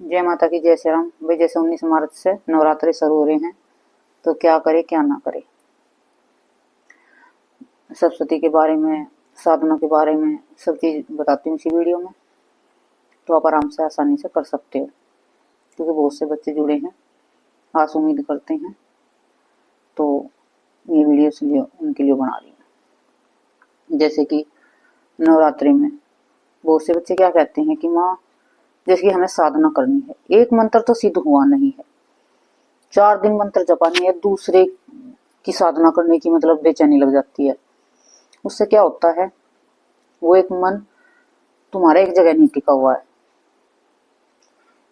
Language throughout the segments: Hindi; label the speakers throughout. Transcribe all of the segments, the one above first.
Speaker 1: जय माता की, जय श्री राम। भाई जैसे 19 मार्च से नवरात्रि शुरू हो रहे हैं तो क्या करे क्या ना करे। सरस्वती के बारे में, साधना के बारे में सब चीज बताती हूँ इसी वीडियो में। तो आप आराम से आसानी से कर सकते हो क्योंकि बहुत से बच्चे जुड़े हैं, आस उम्मीद करते हैं। तो ये वीडियो इसलिए उनके लिए बना रही हूँ। जैसे कि नवरात्रि में बहुत से बच्चे क्या कहते हैं कि माँ जैसे कि हमें साधना करनी है, एक मंत्र तो सिद्ध हुआ नहीं है, 4 दिन मंत्र जपानी है, दूसरे की साधना करने की मतलब बेचैनी लग जाती है। उससे क्या होता है, वो एक मन तुम्हारा एक जगह नहीं टिका हुआ है,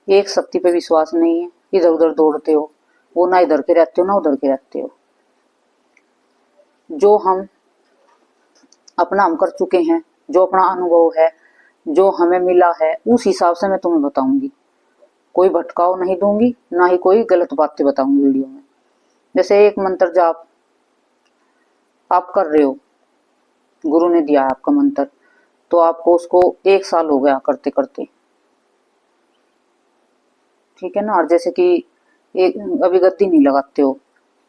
Speaker 1: एक शक्ति पे विश्वास नहीं है, इधर उधर दौड़ते हो, वो ना इधर के रहते हो ना उधर के रहते हो। जो हम कर चुके हैं, जो अपना अनुभव है, जो हमें मिला है, उस हिसाब से मैं तुम्हें बताऊंगी। कोई भटकाव नहीं दूंगी, ना ही कोई गलत बातें बताऊंगी वीडियो में। जैसे एक मंत्र जाप आप कर रहे हो, गुरु ने दिया है आपका मंत्र, तो आपको उसको 1 साल हो गया करते करते, ठीक है ना। और जैसे कि एक अभी गद्दी नहीं लगाते हो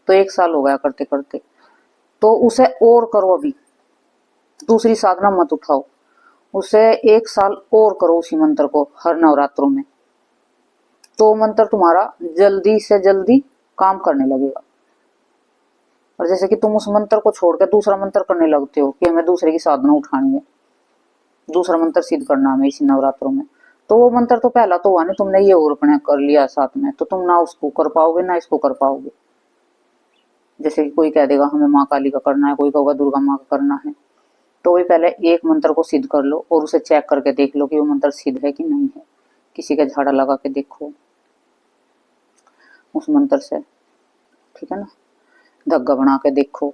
Speaker 1: तो 1 साल हो गया करते करते, तो उसे और करो। अभी दूसरी साधना मत उठाओ, उसे 1 साल और करो उसी मंत्र को हर नवरात्रों में। तो मंत्र तुम्हारा जल्दी से जल्दी काम करने लगेगा। और जैसे कि तुम उस मंत्र को छोड़कर दूसरा मंत्र करने लगते हो कि हमें दूसरे की साधना उठानी है, दूसरा मंत्र सिद्ध करना हमें इसी नवरात्रों में, तो वो मंत्र तो पहला तो हुआ नहीं, तुमने ये और अपने कर लिया साथ में, तो तुम ना उसको कर पाओगे ना इसको कर पाओगे। जैसे कि कोई कह देगा हमें माँ काली का करना है, कोई कहोगा दुर्गा माँ का करना है, तो वही पहले एक मंत्र को सिद्ध कर लो और उसे चेक करके देख लो कि वो मंत्र सिद्ध है कि नहीं है। किसी का झाड़ा लगा के देखो उस मंत्र से, ठीक है ना। धग्गा बना के देखो,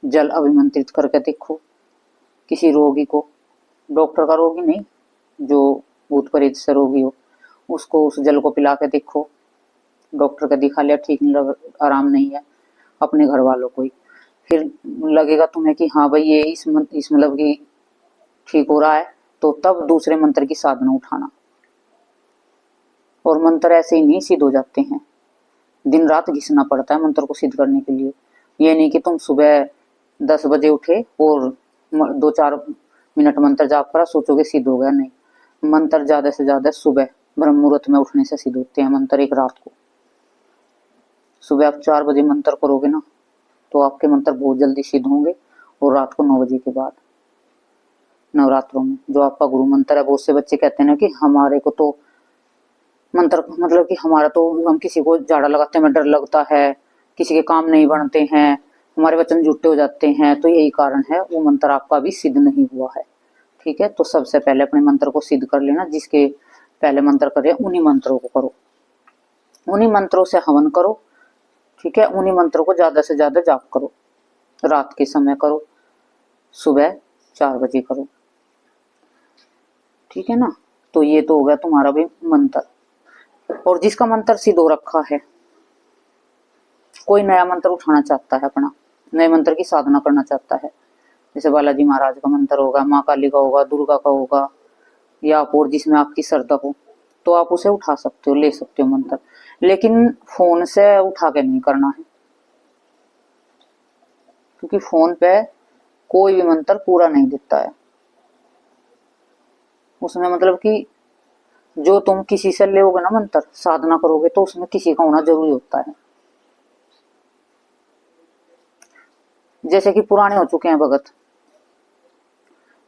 Speaker 1: जल अभिमंत्रित करके देखो। किसी रोगी को, डॉक्टर का रोगी नहीं, जो भूत प्रेत से रोगी हो, उसको उस जल को पिला के देखो। डॉक्टर का दिखा लिया ठीक नहीं लग, आराम नहीं है, अपने घर वालों को ही, फिर लगेगा तुम्हें कि हाँ भाई ये इस मतलब कि ठीक हो रहा है, तो तब दूसरे मंत्र की साधना उठाना। और मंत्र ऐसे ही नहीं सिद्ध हो जाते हैं, दिन रात घिसना पड़ता है मंत्र को सिद्ध करने के लिए। ये नहीं कि तुम सुबह 10 बजे उठे और 2-4 मिनट मंत्र जाप करा सोचोगे सिद्ध हो गया, नहीं। मंत्र ज्यादा से ज्यादा सुबह ब्रह्म मुहूर्त में उठने से सिद्ध होते हैं मंत्र। एक रात को सुबह आप 4 बजे मंत्र करोगे ना तो आपके मंत्र बहुत जल्दी सिद्ध होंगे। और रात को 9 बजे के बाद नवरात्रों में जो आपका गुरु मंत्र है, बहुत से बच्चे कहते हैं ना कि हमारे को तो मंत्र मतलब कि हमारा तो, हम किसी को झाड़ा लगाते हैं डर लगता है, किसी के काम नहीं बनते हैं, हमारे वचन झूठे हो जाते हैं, तो यही कारण है वो मंत्र आपका अभी सिद्ध नहीं हुआ है, ठीक है। तो सबसे पहले अपने मंत्र को सिद्ध कर लेना, जिसके पहले मंत्र कर रहे हैं उन्हीं मंत्रों को करो, उन्हीं मंत्रों से हवन करो, ठीक है। उन्हीं मंत्रों को ज्यादा से ज्यादा जाप करो, रात के समय करो, सुबह 4 बजे करो, ठीक है ना। तो ये तो हो गया तुम्हारा भी मंत्र। और जिसका मंत्र सिद्ध हो रखा है, कोई नया मंत्र उठाना चाहता है, अपना नए मंत्र की साधना करना चाहता है, जैसे बालाजी महाराज का मंत्र होगा, माँ काली का होगा, दुर्गा का होगा, या और जिसमें आपकी श्रद्धा हो, तो आप उसे उठा सकते हो, ले सकते हो मंत्र। लेकिन फोन से उठा के नहीं करना है, क्योंकि फोन पे कोई भी मंत्र पूरा नहीं दिखता है। उसमें मतलब कि जो तुम किसी से लोगे ना मंत्र साधना करोगे, तो उसमें किसी का होना जरूरी होता है। जैसे कि पुराने हो चुके हैं भगत,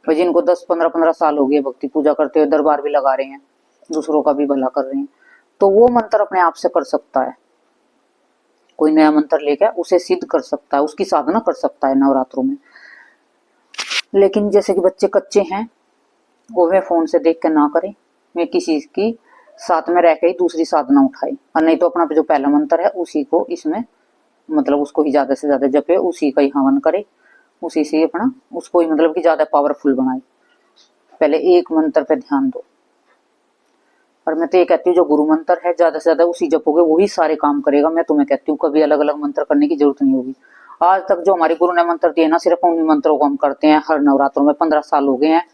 Speaker 1: जिनको 10-15 साल हो गए भक्ति पूजा करते हुए, दरबार भी लगा रहे हैं, दूसरों का भी भला कर रहे हैं, तो वो मंत्र अपने आप से कर सकता है। कोई नया मंत्र लेकर उसे सिद्ध कर सकता है, उसकी साधना कर सकता है नवरात्रों में। लेकिन जैसे कि बच्चे कच्चे हैं, वो वे फोन से देख कर ना करें, वे किसी की साथ में रह के ही दूसरी साधना उठाए, और नहीं तो अपना जो पहला मंत्र है उसी को इसमें मतलब उसको ही ज्यादा से ज्यादा जपे, उसी का ही हवन करे, उसी से अपना उसको ही मतलब कि ज्यादा पावरफुल बनाए। पहले एक मंत्र पे ध्यान दो। और मैं तो ये कहती हूँ जो गुरु मंत्र है ज्यादा से ज्यादा उसी जपोगे, वही सारे काम करेगा। मैं तुम्हें कहती हूँ कभी अलग अलग मंत्र करने की जरूरत नहीं होगी। आज तक जो हमारे गुरु ने मंत्र दिए ना, सिर्फ उन्हीं मंत्रों को हम करते हैं हर नवरात्रों में, 15 साल हो गए हैं,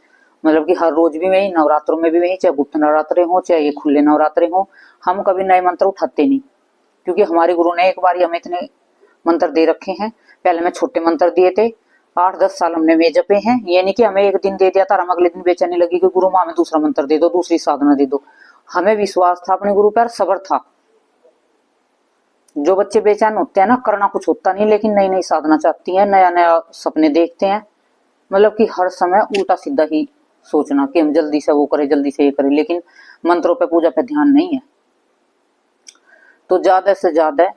Speaker 1: मतलब कि हर रोज भी वही, नवरात्रों में भी वही, चाहे गुप्त नवरात्रे हो चाहे ये खुले नवरात्रे हो, हम कभी नए मंत्र उठाते नहीं, क्योंकि हमारे गुरु ने एक बार ही हमें इतने मंत्र दे रखे हैं। पहले में छोटे मंत्र दिए थे, 8-10 साल हमने वे जपे हैं। ये नहीं कि हमें एक दिन दे दिया था, हम अगले दिन बेचैनी लगी कि गुरु माँ हमें दूसरा मंत्र दे दो, दूसरी साधना दे दो। हमें विश्वास था अपने गुरु पर, सब्र था। जो बच्चे बेचैन होते हैं ना, करना कुछ होता नहीं, लेकिन नई नई साधना चाहती हैं, नया नया सपने देखते हैं, मतलब कि हर समय उल्टा सीधा ही सोचना कि हम जल्दी से वो करें, जल्दी से ये करें, लेकिन मंत्रों पे, पूजा पे ध्यान नहीं है। तो ज्यादा से ज्यादा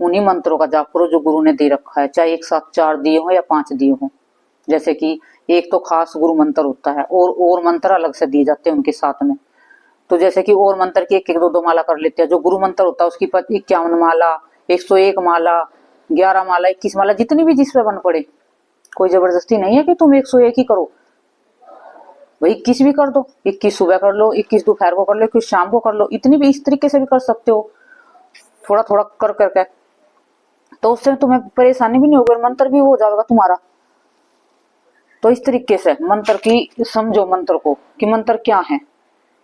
Speaker 1: उन्हीं मंत्रों का जाप करो जो गुरु ने दे रखा है, चाहे एक साथ 4 दिए हो या 5 दिए हो। जैसे कि एक तो खास गुरु मंत्र होता है, और मंत्र अलग से दिए जाते हैं उनके साथ में। तो जैसे कि और मंत्र की 1-1, 2-2 माला कर लेते हैं। जो गुरु मंत्र होता है उसकी 51 माला, 101 माला, 11 माला, 21 माला, जितनी भी जिस पे बन पड़े। कोई जबरदस्ती नहीं है कि तुम 101 ही करो, भाई 21 भी कर दो, 21 सुबह कर लो, 21 दोपहर को कर लो, 21 शाम को कर लो, इतनी भी इस तरीके से भी कर सकते हो, थोड़ा थोड़ा कर करके। तो उससे तुम्हें परेशानी भी नहीं होगी, मंत्र भी हो जाएगा तुम्हारा। तो इस तरीके से मंत्र की समझो, मंत्र को कि मंत्र क्या है।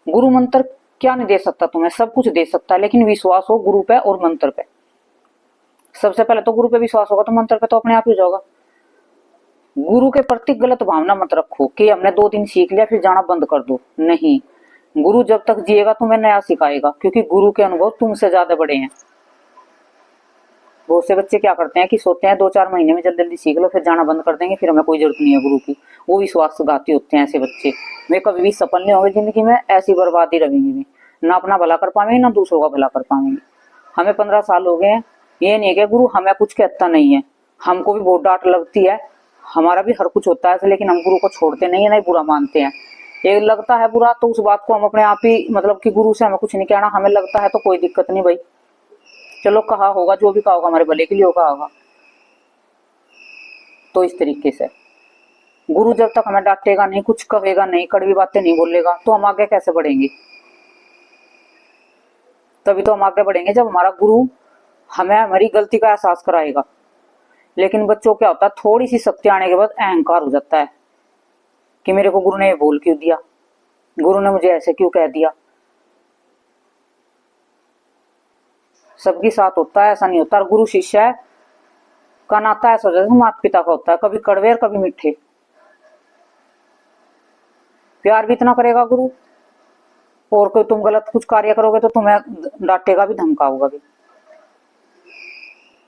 Speaker 1: गुरु मंत्र क्या नहीं दे सकता तुम्हें, सब कुछ दे सकता है, लेकिन विश्वास हो गुरु पे और मंत्र पे। सबसे पहले तो गुरु पे विश्वास होगा तो मंत्र पे तो अपने आप ही जाओगा। गुरु के प्रति गलत भावना मत रखो कि हमने 2 दिन सीख लिया फिर जाना बंद कर दो, नहीं। गुरु जब तक जिएगा तुम्हें नया सिखाएगा, क्योंकि गुरु के अनुभव तुमसे ज्यादा बड़े हैं। बहुत से बच्चे क्या करते हैं कि सोचते हैं 2-4 महीने में जल्दी जल्दी सीख लो, फिर जाना बंद कर देंगे, फिर हमें कोई जरूरत नहीं है गुरु की। वो विश्वासघाती होते हैं ऐसे बच्चे। वे कभी भी सफल नहीं होंगे जिंदगी में, ऐसी बर्बादी रहेंगे भी, ना अपना भला कर पाएंगे ना दूसरों का भला कर पाएंगे। हमें 15 साल हो गए हैं, ये नहीं है कि गुरु हमें कुछ कहता नहीं है, हमको भी बहुत डांट लगती है, हमारा भी हर कुछ होता है, लेकिन हम गुरु को छोड़ते नहीं है, नहीं बुरा मानते हैं। ये लगता है बुरा तो उस बात को हम अपने आप ही, मतलब कि गुरु से हमें कुछ नहीं कहना, हमें लगता है तो कोई दिक्कत नहीं भाई, चलो कहा होगा, जो भी कहा होगा हमारे भले के लिए कहा होगा। तो इस तरीके से गुरु जब तक हमें डांटेगा नहीं, कुछ कहेगा नहीं, कड़वी बातें नहीं बोलेगा, तो हम आगे कैसे बढ़ेंगे। तभी तो हम आगे बढ़ेंगे जब हमारा गुरु हमें हमारी गलती का एहसास कराएगा। लेकिन बच्चों क्या होता है, थोड़ी सी शक्ति आने के बाद अहंकार हो जाता है कि मेरे को गुरु ने ये बोल क्यों दिया, गुरु ने मुझे ऐसे क्यों कह दिया। सबके साथ होता है, ऐसा नहीं होता। गुरु शिष्य का नाता ऐसा जैसे माता पिता का होता है, कभी कड़वे और कभी मीठे। प्यार भी इतना करेगा गुरु, और कोई तुम गलत कुछ कार्य करोगे तो तुम्हें डांटेगा भी, धमकाओगा भी।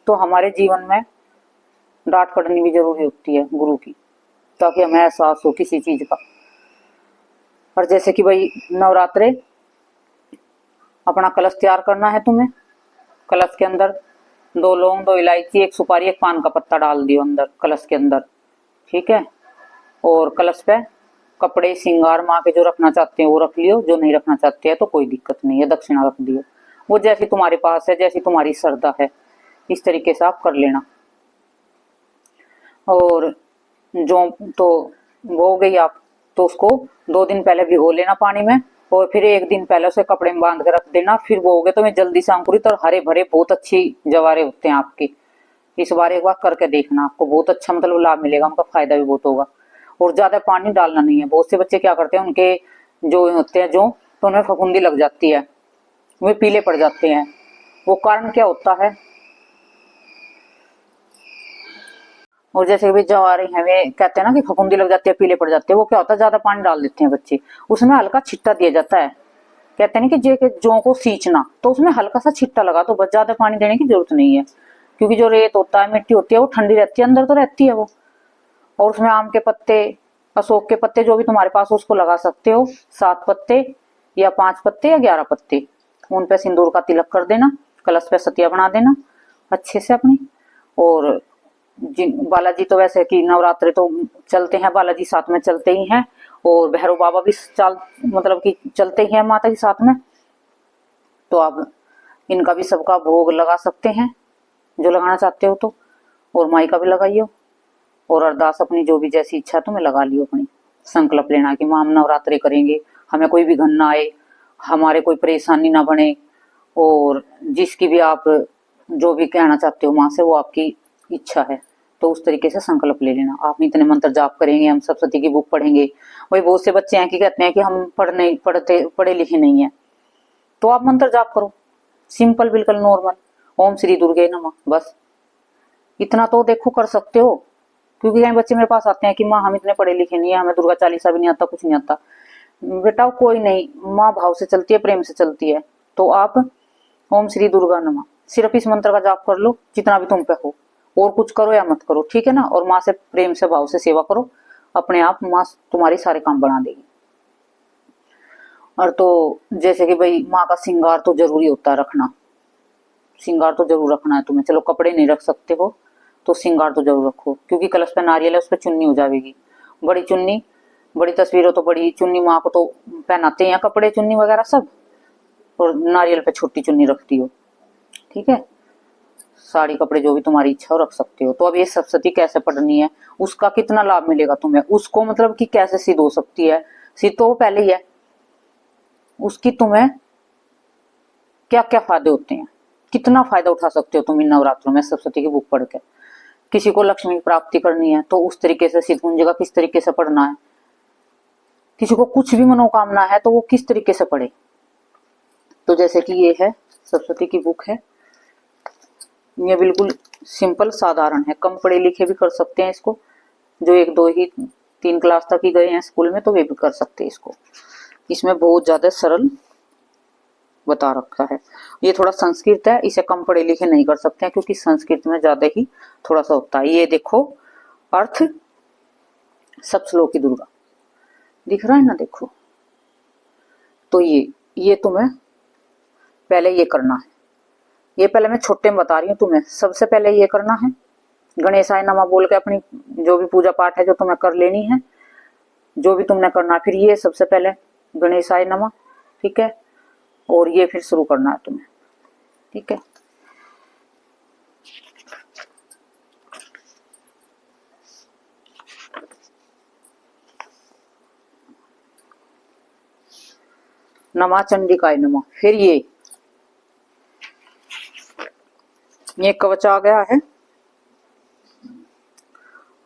Speaker 1: तो हमारे जीवन में डांट पड़नी भी जरूरी होती है गुरु की, ताकि हमें एहसास हो किसी चीज का। और जैसे कि भाई नवरात्रे, अपना कलश तैयार करना है तुम्हें। कलश के अंदर 2 लौंग, 2 इलायची, 1 सुपारी, 1 पान का पत्ता डाल दियो अंदर कलश के अंदर, ठीक है। और कलश पे कपड़े श्रृंगार माँ के जो रखना चाहते हैं वो रख लियो, जो नहीं रखना चाहते हैं तो कोई दिक्कत नहीं है, दक्षिणा रख दियो। वो जैसी तुम्हारे पास है, जैसी तुम्हारी श्रद्धा है, इस तरीके से आप कर लेना। और जो तो वो गई आप, तो उसको 2 दिन पहले भिगो लेना पानी में, और फिर 1 दिन पहले उसे कपड़े में बांध के रख देना। फिर बोओगे तो मैं जल्दी से अंकुरित और हरे भरे बहुत अच्छी जवारे होते हैं आपके। इस बार एक बार करके देखना, आपको बहुत अच्छा मतलब लाभ मिलेगा, उनका फायदा भी बहुत होगा। और ज्यादा पानी डालना नहीं है। बहुत से बच्चे क्या करते हैं, उनके जो होते हैं जो, तो उन्हें फफूंदी लग जाती है, वे पीले पड़ जाते हैं। वो कारण क्या होता है। और जैसे भी जवारे हैं, वे कहते हैं ना कि फफूंदी लग जाती है, पीले पड़ जाते हैं, वो क्या होता है, ज्यादा पानी डाल देते हैं बच्चे, उसमें हल्का छिट्टा दिया जाता है। कहते हैं कि जो को सींचना, तो उसमें हल्का सा छिट्टा लगा, तो बस ज्यादा पानी देने की जरूरत नहीं है, क्योंकि जो रेत होता है, मिट्टी होती है, वो ठंडी रहती है, अंदर तो रहती है वो। और उसमें आम के पत्ते, अशोक के पत्ते, जो भी तुम्हारे पास हो उसको लगा सकते हो, 7 पत्ते या 5 पत्ते या 11 पत्ते। उन पे सिंदूर का तिलक कर देना, कलश पे सतिया बना देना अच्छे से अपनी। और बालाजी तो वैसे कि नवरात्रे तो चलते हैं, बालाजी साथ में चलते ही हैं, और भैरव बाबा भी मतलब कि चलते ही हैं माता के साथ में। तो आप इनका भी सबका भोग लगा सकते हैं जो लगाना चाहते हो तो, और माई का भी लगाइयो। और अरदास अपनी जो भी जैसी इच्छा तुम्हें लगा लियो, अपनी संकल्प लेना कि माँ हम नवरात्रे करेंगे, हमें कोई भी ना आए, हमारे कोई परेशानी ना बने, और जिसकी भी आप जो भी कहना चाहते हो माँ से, वो आपकी इच्छा है। तो उस तरीके से संकल्प ले लेना। आप इतने मंत्र जाप करेंगे, हम सरस्वती की बुक पढ़ेंगे। वही बहुत से बच्चे हैं कि कहते हैं कि हम पढ़े लिखे नहीं है, तो आप मंत्र जाप करो, सिंपल बिल्कुल नॉर्मल, ओम श्री दुर्गे नमः, बस इतना तो देखो कर सकते हो। क्योंकि कई बच्चे मेरे पास आते हैं कि माँ हम इतने पढ़े लिखे नहीं है, हमें दुर्गा चालीसा भी नहीं आता, कुछ नहीं आता। बेटा कोई नहीं, माँ भाव से चलती है, प्रेम से चलती है। तो आप ओम श्री दुर्गा नमः सिर्फ इस मंत्र का जाप कर लो, जितना भी तुम पे हो, और कुछ करो या मत करो, ठीक है ना। और माँ से प्रेम से भाव से सेवा करो, अपने आप माँ तुम्हारी सारे काम बना देगी। और तो जैसे कि भाई माँ का श्रृंगार तो जरूरी होता है रखना, श्रृंगार तो जरूर रखना है तुम्हें। चलो कपड़े नहीं रख सकते हो तो श्रृंगार तो जरूर रखो, क्योंकि कलश पे नारियल है, उस पर चुन्नी हो जाएगी, बड़ी चुन्नी, बड़ी तस्वीर हो तो बड़ी चुन्नी माँ को तो पहनाते हैं कपड़े, चुन्नी वगैरह सब, और नारियल पे छोटी चुन्नी रखती हो, ठीक है। साड़ी कपड़े जो भी तुम्हारी इच्छा हो रख सकते हो। तो अब ये सप्तशती कैसे पढ़नी है, उसका कितना लाभ मिलेगा तुम्हें, उसको मतलब कि कैसे सिद्ध हो सकती है, सिद्ध तो पहले ही है, उसकी तुम्हें क्या क्या फायदे होते हैं, कितना फायदा उठा सकते हो तुम इन नवरात्रों में सप्तशती की बुक पढ़ के। किसी को लक्ष्मी की प्राप्ति करनी है तो उस तरीके से सिद्ध कुंज का किस तरीके से पढ़ना है, किसी को कुछ भी मनोकामना है तो वो किस तरीके से पढ़े। तो जैसे कि ये है सप्तशती की बुक है, ये बिल्कुल सिंपल साधारण है, कम पढ़े लिखे भी कर सकते हैं इसको, जो 1 2 ही 3 क्लास तक ही गए हैं स्कूल में तो वे भी कर सकते हैं इसको। इसमें बहुत ज्यादा सरल बता रखा है। ये थोड़ा संस्कृत है, इसे कम पढ़े लिखे नहीं कर सकते हैं क्योंकि संस्कृत में ज्यादा ही थोड़ा सा होता है। ये देखो अर्थ सप्तश्लोकी दुर्गा दिख रहा है ना, देखो। तो ये तुम्हें पहले ये करना है, ये पहले मैं छोटे में बता रही हूँ तुम्हें। सबसे पहले ये करना है, गणेशाय नमः बोल के अपनी जो भी पूजा पाठ है जो तुम्हें कर लेनी है, जो भी तुमने करना है, फिर ये सबसे पहले गणेशाय नमः, ठीक है, और ये फिर शुरू करना है तुम्हें, ठीक है। नमः चंडिकाय नमः, फिर ये कवच आ गया है,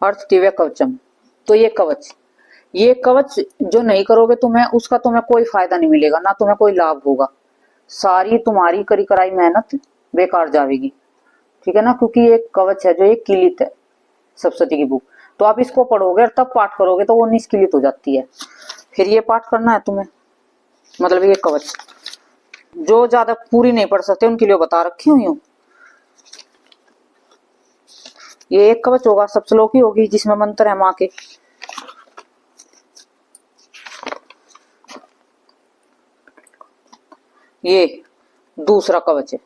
Speaker 1: अर्थ दिव्य कवचम। तो ये कवच जो नहीं करोगे तुम्हें उसका तुम्हें कोई फायदा नहीं मिलेगा, ना तुम्हें कोई लाभ होगा, सारी तुम्हारी करी कराई मेहनत बेकार जाएगी, ठीक है ना। क्योंकि ये कवच है जो ये किलित है सप्तशती की बुक, तो आप इसको पढ़ोगे और तब पाठ करोगे तो वो निष्किलित हो जाती है। फिर ये पाठ करना है तुम्हें, मतलब ये कवच जो ज्यादा पूरी नहीं पढ़ सकते उनके लिए बता रखी हुई हूँ। ये एक कवच होगा, सप्तश्लोकी होगी जिसमें मंत्र है माँ के। ये दूसरा कवच है,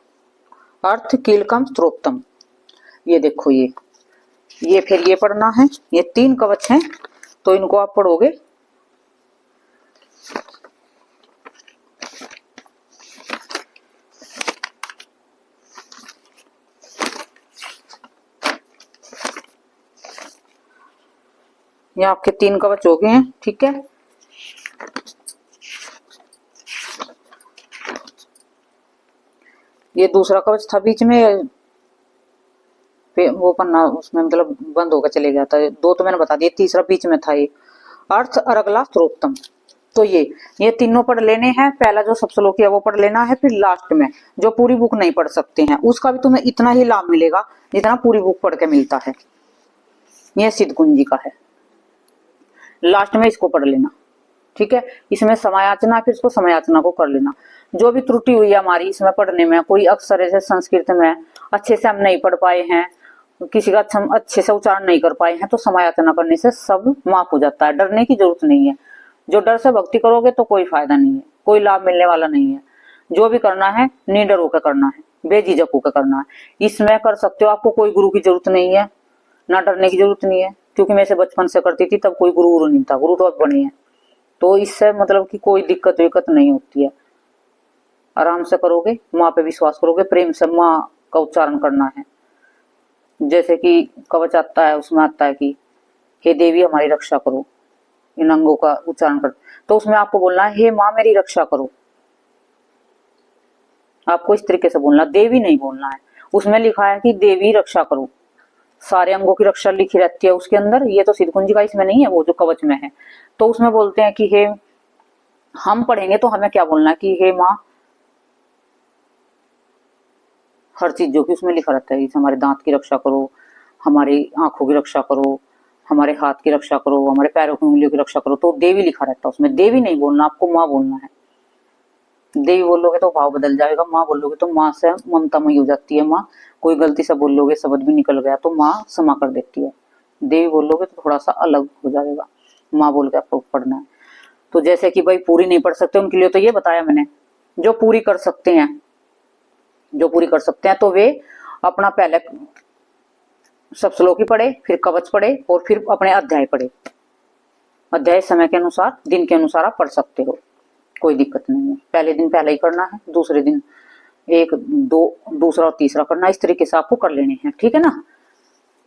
Speaker 1: अर्थ कीलकम स्त्रोतम। ये देखो ये फिर ये पढ़ना है। ये 3 कवच हैं तो इनको आप पढ़ोगे। ये आपके 3 कवच हो गए हैं, ठीक है। ये दूसरा कवच था बीच में वो पन्ना उसमें मतलब बंद होकर चले गया था, 2 तो मैंने बता दिया, तीसरा बीच में था ये अर्थ अर्गला स्त्रोतम। तो ये तीनों पढ़ लेने हैं। पहला जो सप्तश्लोकी है वो पढ़ लेना है, फिर लास्ट में जो पूरी बुक नहीं पढ़ सकते हैं उसका भी तुम्हें इतना ही लाभ मिलेगा जितना पूरी बुक पढ़ के मिलता है। ये सिद्ध कुंजी का है, लास्ट में इसको पढ़ लेना, ठीक है। इसमें समायाचना, फिर इसको समायाचना को कर लेना। जो भी त्रुटि हुई है हमारी इसमें पढ़ने में, कोई अक्षर ऐसे संस्कृत में अच्छे से हम नहीं पढ़ पाए हैं, किसी का हम अच्छे से उच्चारण नहीं कर पाए हैं, तो समायाचना करने से सब माफ हो जाता है। डरने की जरूरत नहीं है, जो डर से भक्ति करोगे तो कोई फायदा नहीं है, कोई लाभ मिलने वाला नहीं है। जो भी करना है निडर होकर करना है, बेझिझक होकर करना है। इसमें कर सकते हो, आपको कोई गुरु की जरूरत नहीं है, ना डरने की जरूरत नहीं है। क्योंकि मैं इसे बचपन से करती थी तब कोई गुरु नहीं था, गुरु तो अब बने हैं, तो इससे मतलब कि कोई दिक्कत नहीं होती है। आराम से करोगे, माँ पे विश्वास करोगे, प्रेम से माँ का उच्चारण करना है। जैसे कि कवच आता है उसमें आता है कि हे देवी हमारी रक्षा करो, इन अंगों का उच्चारण कर, तो उसमें आपको बोलना है हे माँ मेरी रक्षा करो। आपको इस तरीके से बोलना, देवी नहीं बोलना है। उसमें लिखा है कि देवी रक्षा करो, सारे अंगों की रक्षा लिखी रहती है उसके अंदर। ये तो सिद्ध कुंजिका इसमें नहीं है, वो जो कवच में है। तो उसमें बोलते हैं कि हे, हम पढ़ेंगे तो हमें क्या बोलना है कि हे माँ, हर चीज जो कि उसमें लिखा रहता है, जैसे हमारे दांत की रक्षा करो, हमारी आंखों की रक्षा करो, हमारे हाथ की रक्षा करो, हमारे पैरों की उंगलियों की रक्षा करो, तो देवी लिखा रहता है उसमें। देवी नहीं बोलना, आपको माँ बोलना है। देवी बोलोगे तो भाव बदल जाएगा, माँ बोलोगे तो माँ से ममतामयी हो जाती है माँ। कोई गलती से बोलोगे, शब्द भी निकल गया तो माँ क्षमा कर देती है। देवी बोलोगे तो थोड़ा सा अलग हो जाएगा। माँ बोल के आपको पढ़ना है। तो जैसे कि भाई पूरी नहीं पढ़ सकते उनके लिए तो ये बताया मैंने, जो पूरी कर सकते हैं, जो पूरी कर सकते हैं तो वे अपना पहले सब श्लोक ही पढ़े, फिर कवच पढ़े और फिर अपने अध्याय पढ़े। अध्याय समय के अनुसार, दिन के अनुसार आप पढ़ सकते हो, कोई दिक्कत नहीं है। पहले दिन पहले ही करना है, दूसरे दिन एक दो, दूसरा और तीसरा करना, इस तरीके से आपको कर लेने हैं, ठीक है ना।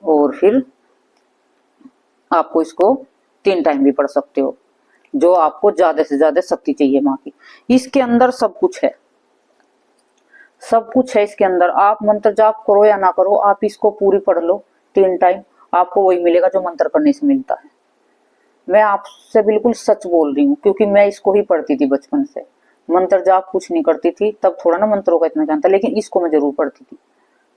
Speaker 1: और फिर आपको इसको 3 टाइम भी पढ़ सकते हो, जो आपको ज्यादा से ज्यादा शक्ति चाहिए माँ की। इसके अंदर सब कुछ है, सब कुछ है इसके अंदर। आप मंत्र जाप करो या ना करो, आप इसको पूरी पढ़ लो 3 टाइम, आपको वही मिलेगा जो मंत्र करने से मिलता है। मैं आपसे बिल्कुल सच बोल रही हूँ, क्योंकि मैं इसको ही पढ़ती थी बचपन से। मंत्र जाप कुछ नहीं करती थी, तब थोड़ा ना मंत्रों का इतना ज्ञान था, लेकिन इसको मैं जरूर पढ़ती थी।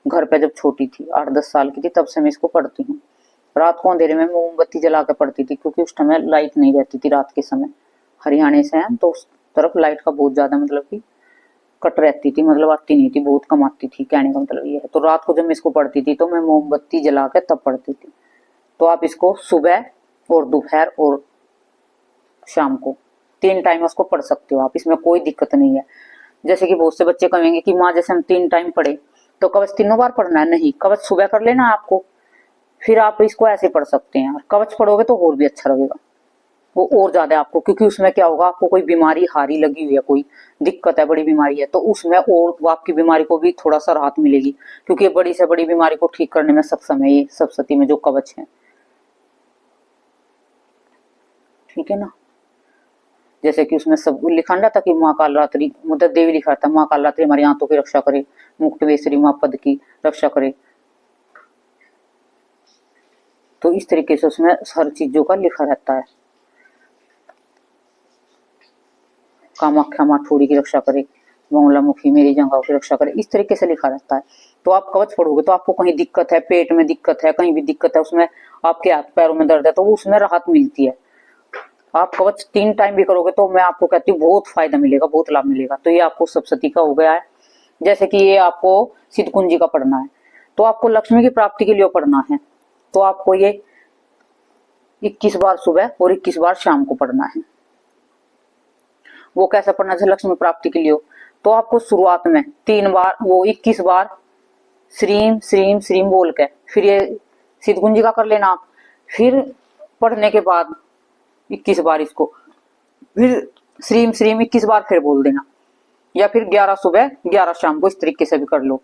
Speaker 1: घर पे जब छोटी थी, 8-10 साल की थी, तब से मैं इसको पढ़ती हूँ। रात को अंधेरे में मोमबत्ती जला के पढ़ती थी, क्योंकि उस समय लाइट नहीं रहती थी रात के समय। हरियाणा से हैं तो उस तरफ लाइट का बहुत ज्यादा मतलब की कट रहती थी, मतलब आती नहीं थी, बहुत कम आती थी, कहने का मतलब ये है। तो रात को जब मैं इसको पढ़ती थी तो मैं मोमबत्ती जला के तब पढ़ती थी। तो आप इसको सुबह और दोपहर और शाम को 3 टाइम उसको पढ़ सकते हो आप, इसमें कोई दिक्कत नहीं है। जैसे कि बहुत से बच्चे कहेंगे कि माँ जैसे हम 3 टाइम पढ़े तो कवच तीनों बार पढ़ना है, नहीं, कवच सुबह कर लेना आपको, फिर आप इसको ऐसे पढ़ सकते हैं। कवच पढ़ोगे तो और भी अच्छा लगेगा, वो और ज्यादा आपको, क्योंकि उसमें क्या होगा, आपको कोई बीमारी हारी लगी हुई है, कोई दिक्कत है, बड़ी बीमारी है, तो उसमें और वो आपकी बीमारी को भी थोड़ा सा राहत मिलेगी, क्योंकि बड़ी से बड़ी बीमारी को ठीक करने में सक्षम है ये सप्तशती में जो कवच है, ठीक है ना। जैसे कि उसमें सब लिखा रहता कि माँ कालरात्रि, मतलब देवी लिखा था, माँ कालरात्रि हमारी आंतों की रक्षा करे, मुक्तवेश्वरी माँ पद की रक्षा करे। तो इस तरीके से उसमें हर चीजों का लिखा रहता है। कामाख्या माँ ठोड़ी की रक्षा करे, मंगलामुखी मेरी जंघाओं की रक्षा करे, इस तरीके से लिखा रहता है। तो आप कवच पढ़ोगे तो आपको कहीं दिक्कत है, पेट में दिक्कत है, कहीं भी दिक्कत है, उसमें आपके हाथ पैरों में दर्द है, तो उसमें राहत मिलती है। आप कवच 3 टाइम भी करोगे तो मैं आपको कहती हूँ बहुत फायदा मिलेगा, बहुत लाभ मिलेगा। तो ये आपको सप्तशती का हो गया है। जैसे कि ये आपको सिद्ध कुंजी का पढ़ना है, तो आपको लक्ष्मी की प्राप्ति के लिए पढ़ना है, तो आपको ये 21 बार सुबह और 21 बार शाम को पढ़ना है। वो कैसे पढ़ना है लक्ष्मी प्राप्ति के लिए? तो आपको शुरुआत में 3 बार, वो 21 बार श्रीम श्रीम श्रीम बोल के फिर ये सिद्ध कुंजी का कर लेना आप। फिर पढ़ने के बाद 21 बार इसको फिर श्रीम श्रीम 21 बार फिर बोल देना, या फिर 11 सुबह 11 शाम को, इस तरीके से भी कर लो,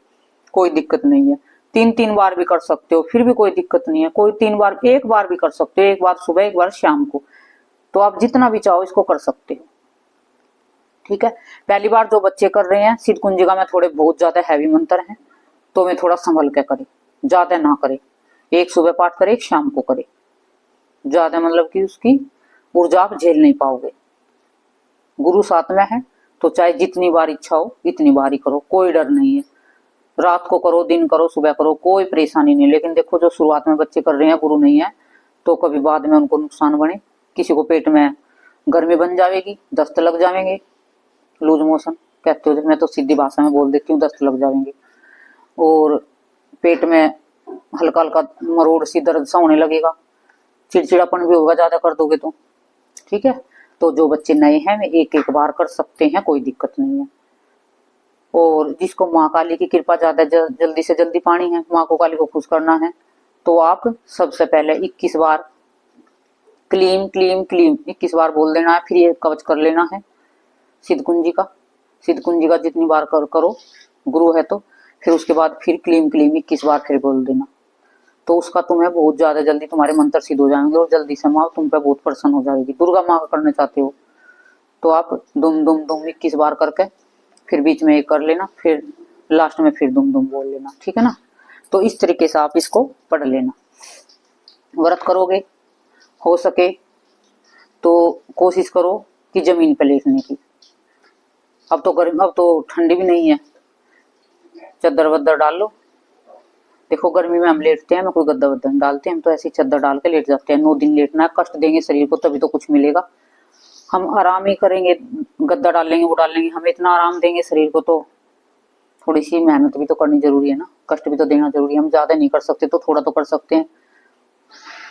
Speaker 1: कोई दिक्कत नहीं है। 3-3 बार भी कर सकते हो, फिर भी कोई दिक्कत नहीं है। कोई 3 बार, 1 बार भी कर सकते हो, 1 बार सुबह 1 बार शाम को, तो आप जितना भी चाहो इसको कर सकते हो, ठीक है। पहली बार जो बच्चे कर रहे हैं सिद्ध कुंजिका में थोड़े बहुत ज्यादा हैवी मंत्र हैं, तो मैं थोड़ा संभल के करे, ज्यादा ना करे। एक सुबह पाठ करे, एक शाम को करे, ज्यादा मतलब कि उसकी ऊर्जा आप झेल नहीं पाओगे। गुरु साथ में है तो चाहे जितनी बार इच्छा हो इतनी बार ही करो, कोई डर नहीं है। रात को करो, दिन करो, सुबह करो, कोई परेशानी नहीं। लेकिन देखो जो शुरुआत में बच्चे कर रहे हैं, गुरु नहीं है, तो कभी बाद में उनको नुकसान बने। किसी को पेट में गर्मी बन जाएगी, दस्त लग जाएंगे, लूज मोशन कहते हो, मैं तो सीधी भाषा में बोल देती हूँ, दस्त लग जाएंगे। और पेट में हल्का हल्का मरोड़ सी दर्द सा होने लगेगा, चिड़चिड़ापन भी होगा ज्यादा कर दोगे तो, ठीक है। तो जो बच्चे नए हैं वे 1-1 बार कर सकते हैं, कोई दिक्कत नहीं है। और जिसको माँ काली की कृपा ज्यादा जल्दी से जल्दी पानी है, माँ को काली को खुश करना है, तो आप सबसे पहले 21 बार क्लीम क्लीम क्लीम 21 बार बोल देना है। फिर ये कवच कर लेना है सिद्ध कुंजी का। सिद्ध कुंजी का जितनी बार करो, गुरु है तो, फिर उसके बाद फिर क्लीम क्लीम 21 बार फिर बोल देना। तो उसका तुम्हें बहुत ज्यादा जल्दी तुम्हारे मंत्र सिद्ध हो जाएंगे, और जल्दी से माँ तुम पे बहुत प्रसन्न हो जाएगी। दुर्गा माँ का करना चाहते हो तो आप दुम दुम दुम 21 बार करके फिर बीच में एक कर लेना, फिर लास्ट में फिर दुम दुम बोल लेना, ठीक है ना। तो इस तरीके से आप इसको पढ़ लेना। व्रत करोगे, हो सके तो कोशिश करो कि जमीन पे लेटने की। अब तो ठंडी भी नहीं है, चद्दर वद्दर डाल लो। देखो गर्मी में हम लेटते हैं, मैं कोई गद्दा वद्दा नहीं डालते, हम तो ऐसी चद्दर डाल के लेट जाते हैं। 9 दिन लेटना है, कष्ट देंगे शरीर को तभी तो कुछ मिलेगा। हम आराम ही करेंगे, गद्दा डालेंगे वो डालेंगे, हम इतना आराम देंगे शरीर को तो थोड़ी सी मेहनत भी तो करनी जरूरी है ना, कष्ट भी तो देना जरूरी है। हम ज्यादा नहीं कर सकते तो थोड़ा तो कर सकते हैं।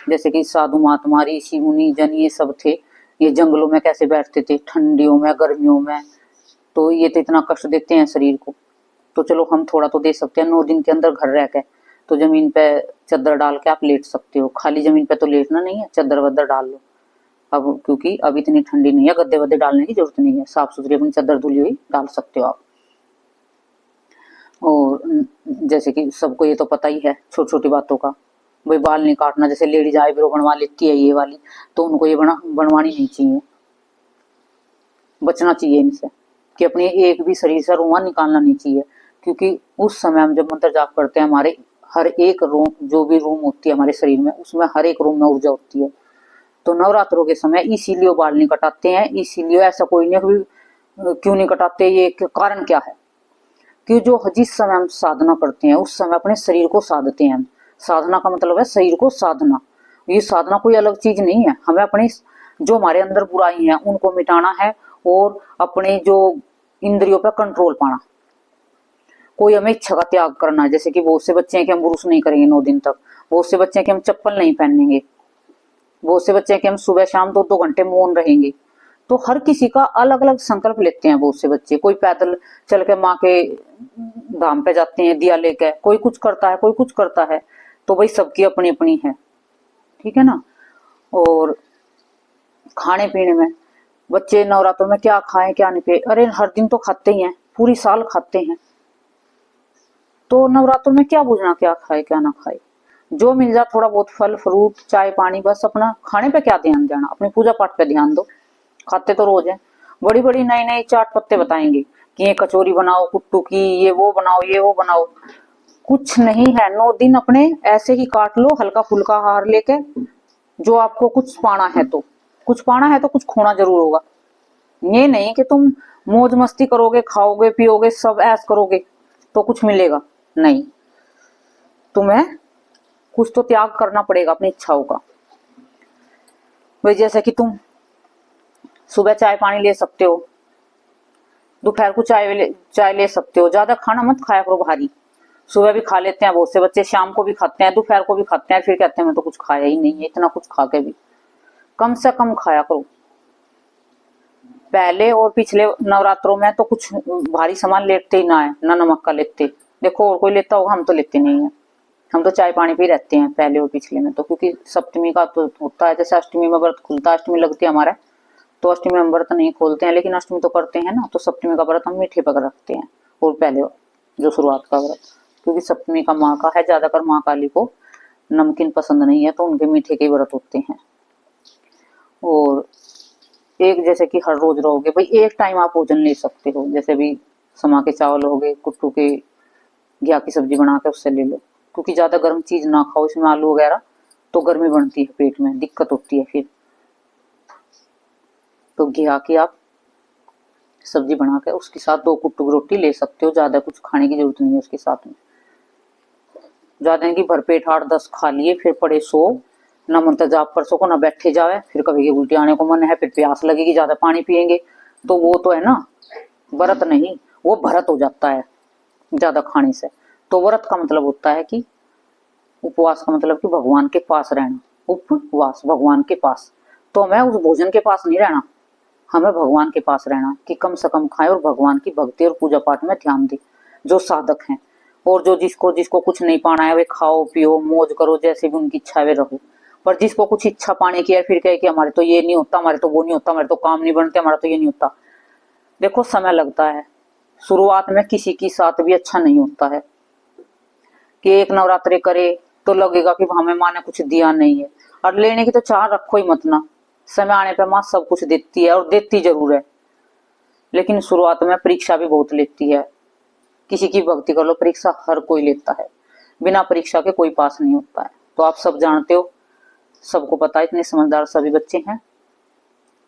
Speaker 1: जैसे कि साधु महात्मा ऋषि मुनि जन ये सब थे, ये जंगलों में कैसे बैठते थे ठंडियों में गर्मियों में, तो ये तो इतना कष्ट देते हैं शरीर को, तो चलो हम थोड़ा तो दे सकते हैं। 9 दिन के अंदर घर रह के तो जमीन पे चद्दर डाल के आप लेट सकते हो। खाली जमीन पे तो लेटना नहीं है, चद्दर वद्दर डाल लो। अब क्योंकि अब इतनी ठंडी नहीं है, गद्दे वद्दे डालने की जरूरत नहीं है, साफ सुथरी अपनी चद्दर धुली हुई डाल सकते हो आप। और जैसे कि सबको ये तो पता ही है छोटी छोटी बातों का, भाई बाल नहीं काटना, जैसे लेडीज आईब्रो बनवा लेती है ये वाली, तो उनको ये बनवानी नहीं चाहिए, बचना चाहिए इनसे, कि अपने एक भी शरीर से रोमा निकालना नहीं चाहिए। क्योंकि उस समय हम जब मंत्र जाप करते हैं, हमारे हर एक रोम, जो भी रोम होती है हमारे शरीर में, उसमें हर एक रोम में ऊर्जा होती है। तो नवरात्रों के समय इसीलिए बाल नहीं कटाते हैं, इसीलिए ऐसा कोई नहीं क्यों नहीं कटाते, ये कारण क्या है कि जो जिस समय हम साधना करते हैं उस समय अपने शरीर को साधते हैं हम। साधना का मतलब है शरीर को साधना, ये साधना कोई अलग चीज नहीं है। हमें अपने जो हमारे अंदर बुराई है उनको मिटाना है और अपने जो इंद्रियों पर कंट्रोल पाना। कोई हमें इच्छा का त्याग करना है, जैसे कि बहुत से बच्चे हैं कि हम ब्रुश नहीं करेंगे 9 दिन तक, बहुत से बच्चे हैं कि हम चप्पल नहीं पहनेंगे, बहुत से बच्चे हैं कि हम सुबह शाम 2-2 घंटे मौन रहेंगे। तो हर किसी का अलग अलग संकल्प लेते हैं बहुत से बच्चे। कोई पैदल चल के माँ के धाम पे जाते हैं दिया लेके, कोई कुछ करता है, कोई कुछ करता है, तो भाई सबकी अपनी अपनी है, ठीक है ना। और खाने पीने में बच्चे नवरात्रों में क्या खाएं क्या नहीं पे, अरे हर दिन तो खाते ही हैं, पूरी साल खाते हैं, तो नवरात्रों में क्या बुझना क्या खाए क्या ना खाए, जो मिल जाए थोड़ा बहुत फल फ्रूट चाय पानी, बस अपना खाने पे क्या ध्यान देना, अपनी पूजा पाठ पे ध्यान दो। खाते तो रोज है, बड़ी बड़ी नई नई चाट पत्ते बताएंगे कि ये कचौरी बनाओ कुट्टू की, ये वो बनाओ ये वो बनाओ, कुछ नहीं है। 9 दिन अपने ऐसे ही काट लो हल्का फुल्का आहार लेके। जो आपको कुछ पाना है तो कुछ पाना है तो कुछ खोना जरूर होगा। ये नहीं कि तुम मौज मस्ती करोगे, खाओगे पियोगे सब ऐस करोगे तो कुछ मिलेगा, नहीं, तुम्हें कुछ तो त्याग करना पड़ेगा अपनी इच्छाओं का। भाई जैसे कि तुम सुबह चाय पानी ले सकते हो, दोपहर को चाय ले सकते हो, ज्यादा खाना मत खाया करो भारी। सुबह भी खा लेते हैं बहुत से बच्चे, शाम को भी खाते हैं, दोपहर को भी खाते हैं, फिर कहते हैं मैं तो कुछ खाया ही नहीं है। इतना कुछ खा के भी कम से कम खाया करो। पहले और पिछले नवरात्रों में तो कुछ भारी सामान लेते ही ना है, ना नमक का लेते। देखो और कोई लेता होगा, हम तो लेते नहीं है, हम तो चाय पानी भी रहते हैं पहले और पिछले में तो। क्योंकि सप्तमी का तो होता है, जैसे अष्टमी में व्रत खुलता है, अष्टमी लगती है हमारा, तो अष्टमी में हम व्रत नहीं खोलते हैं, लेकिन अष्टमी तो करते हैं ना, तो सप्तमी का व्रत हम मीठे पक रखते हैं और पहले जो शुरुआत का व्रत, क्योंकि सप्तमी का माँ का है, ज्यादातर माँ काली को नमकीन पसंद नहीं है तो उनके मीठे के व्रत होते हैं। और एक जैसे कि हर रोज रहोगे भाई, एक टाइम आप भोजन ले सकते हो, जैसे भी समा के चावल हो गए, कुट्टू के घिया की सब्जी बना के उससे ले लो, क्योंकि ज्यादा गर्म चीज ना खाओ, इसमें आलू वगैरह तो गर्मी बनती है, पेट में दिक्कत होती है फिर। तो घिया की आप सब्जी बना के उसके साथ 2 कुट्टू की रोटी ले सकते हो, ज्यादा कुछ खाने की जरूरत नहीं है उसके साथ में। ज्यादा नहीं कि भरपेट 8-10 खा लिए फिर पड़े सो, ना मंत्र जाप कर सको ना बैठे जावे, फिर कभी उल्टी आने को मन है, फिर प्यास लगेगी, ज्यादा पानी पियेंगे तो वो तो है ना व्रत नहीं, वो भरत हो जाता है ज्यादा खाने से। तो व्रत का मतलब होता है कि उपवास का मतलब कि भगवान के पास रहना, उपवास भगवान के पास। तो हमें उस भोजन के पास नहीं रहना, हमें भगवान के पास रहना कि कम से कम खाए और भगवान की भक्ति और पूजा पाठ में ध्यान दे। जो साधक हैं और जो जिसको जिसको कुछ नहीं पाना है वे खाओ पियो मौज करो, जैसे भी उनकी इच्छा है वे रहो। पर जिसको कुछ इच्छा पाने की है फिर कहे कि हमारे तो ये नहीं होता, हमारे तो वो नहीं होता, हमारे तो काम नहीं बनते, हमारा तो ये नहीं होता। देखो समय लगता है, शुरुआत में किसी की साथ भी अच्छा नहीं होता है कि एक नवरात्रि करे तो लगेगा कि हमें माँ ने कुछ दिया नहीं है, और लेने की तो चाह रखो ही मत ना। समय आने पर माँ सब कुछ देती है और देती जरूर है, लेकिन शुरुआत में परीक्षा भी बहुत लेती है। किसी की भक्ति कर लो, परीक्षा हर कोई लेता है, बिना परीक्षा के कोई पास नहीं होता है। तो आप सब जानते हो, सबको पता है, इतने समझदार सभी बच्चे हैं।